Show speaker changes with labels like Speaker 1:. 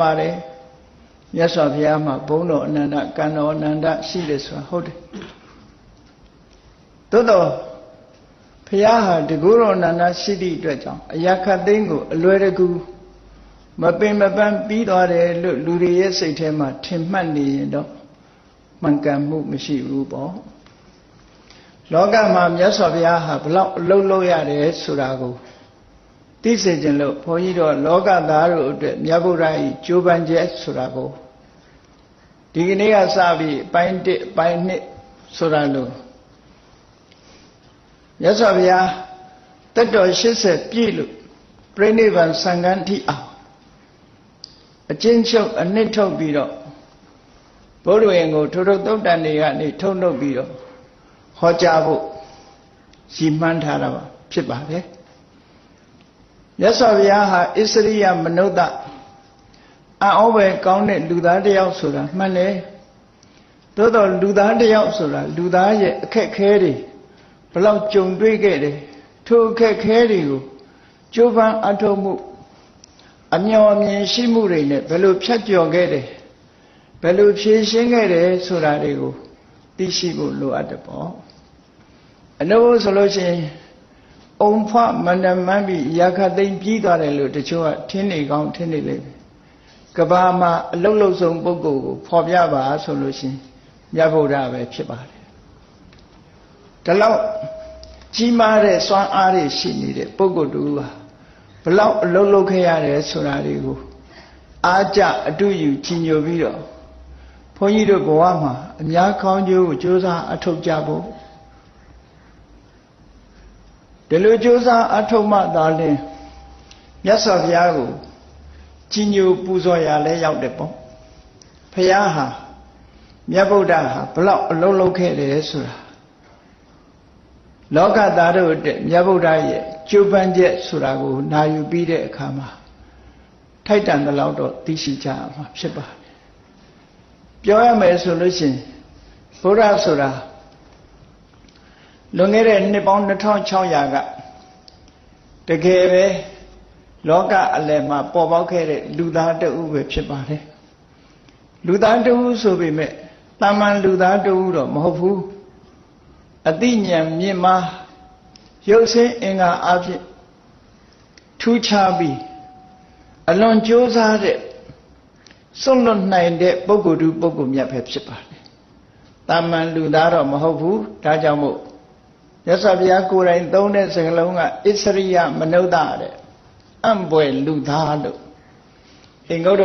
Speaker 1: ပါတယ်မြတ်စွာဘုရားမှာဘုန်းတော်အနန္တကံတော်အနန္တရှိတယ်ဆိုတာဟုတ်တယ်သို့တော့ဘုရားဟာတကူတော်အနန္တရှိသည့်အတွက်ကြောင့်အရာခတ်သိမ်းကိုအလွယ်တကူမပင်မပန်းပြီးသွားတယ်လို့လူတွေရဲ့စိတ်ထဲမှာထင်မှတ်နေရင်တော့မှန်ကန်မှုမရှိဘူးပေါ့လောကမှာမြတ်စွာဘုရားဟာဘလောက်အလုံးလုံးရတယ်ဆိုတာကိုသိစေခြင်းလို့ဘုန်းကြီးတို့လောကသားတို့အတွက်မြတ်ဗုဒ္ဓ၏ကြိုးပမ်းချက်ဆိုတာကိုဒီကနေ့ကစပြီးအပိုင်း1အပိုင်း2ဆိုတာလို့မြတ်စွာဘုရားတက်တော်80ပြည့်လို့ပြိဋိဘံစံဃန်းထိအောင်အချင်းချုပ်အနှစ်ထုတ်ပြီးတော့ဘုရားဝင်ကိုထိုထုတ်တန်တွေကနေထုတ်လုပ်ပြီးတော့ဟောကြားဖို့ရည်မှန်းထားတာပါဖြစ်ပါတယ်မြတ်စွာဘုရားဟာဣစရိယမနုဿအံ့ဩပဲကောင်းတဲ့လူသားတစ်ယောက်ဆိုတာမှန်တယ်သို့တော့လူသားတစ်ယောက်ဆိုတာလူသားရဲ့အခက်ခဲတွေဘလောက်ကြုံတွေ့ခဲ့တယ်ထိုအခက်ခဲတွေကိုကြိုးပမ်းအထောက်မှုအမျှော်အမြင်ရှိမှုတွေနဲ့ဘယ်လိုဖြတ်ကျော်ခဲ့တယ်ဘယ်လိုဖြေရှင်းခဲ့တယ်ဆိုတာတွေကိုသိရှိဖို့လိုအပ်တယ်ပေါ့အနုဘဆိုလို့ရှိရင်အုံဖွမန္တမန်းပြီးရာခသိမ့်ပြီးသွားတယ်လို့တချို့ကထင်နေကောင်းထင်နေလိမ့်မယ်ကဘာမှာအလုတ်လုတ်ဆုံးပုဂ္ဂိုလ်ကိုဖော်ပြပါဆိုလို့ရှိရင်မြတ်ဗုဒ္ဓပဲဖြစ်ပါတယ်ဒါလောက်ကြီးမားတဲ့စွမ်းအားတွေရှိနေတဲ့ပုဂ္ဂိုလ်တူဟာဘလောက်အလုတ်လုတ်ခဲ့ရတယ်ဆိုတာတွေကိုအားကြအတူယူကြီးညိုပြီးတော့ဘုန်းကြီးတို့ဘဝမှာအများကောင်းကျိုးကိုကြိုးစားအထောက်ကြဖို့ဒီလိုကြိုးစားအထောက်မှသာလျှင်မြတ်စွာဘုရားကိုကြီးညိုပူဇော်ရလဲရောက်တယ်ပေါ့ဘုရားဟာမြတ်ဗုဒ္ဓဟာဘလောက်အလုံးလုံးခဲ့တယ်ဆိုတာလောကသားတို့အတွက်မြတ်ဗုဒ္ဓရဲ့ကြိုးပမ်းချက်ဆိုတာကိုနာယူပြီးတဲ့အခါမှာထိုက်တန်သလောက်တော့သိရှိကြမှာဖြစ်ပါတယ်ပြောရမယ်ဆိုလို့ရှိရင်ဘုရားဆိုတာလွန်ခဲ့တဲ့နှစ်ပေါင်း2600ကတကယ်ပဲလောကအလယ်မှာပေါ်ပေါက်ခဲ့တဲ့လူသားတဦးပဲဖြစ်ပါတယ်လူသားတဦးဆိုပေမဲ့တာမန်လူသားတဦးတော့မဟုတ်ဘူးအသိဉာဏ်မြင့်မားရုပ်ဆင်းအင်္ဂါအဖြစ်ထူးခြားပြီးအလွန်ကြိုးစားတဲ့စွန့်လွတ်နိုင်တဲ့ပုဂ္ဂိုလ်တူပုဂ္ဂိုလ်မြတ်ပဲဖြစ်ပါတယ်တာမန်လူသားတော့မဟုတ်ဘူးဒါကြောင့်မို့မြတ်စွာဘုရားကိုယ်တိုင်သုံးတဲ့စကားလုံးကဣစရိယမနုဿတဲ့အံ့ဘွယ်လူသားလို့အင်္ဂုတ္တ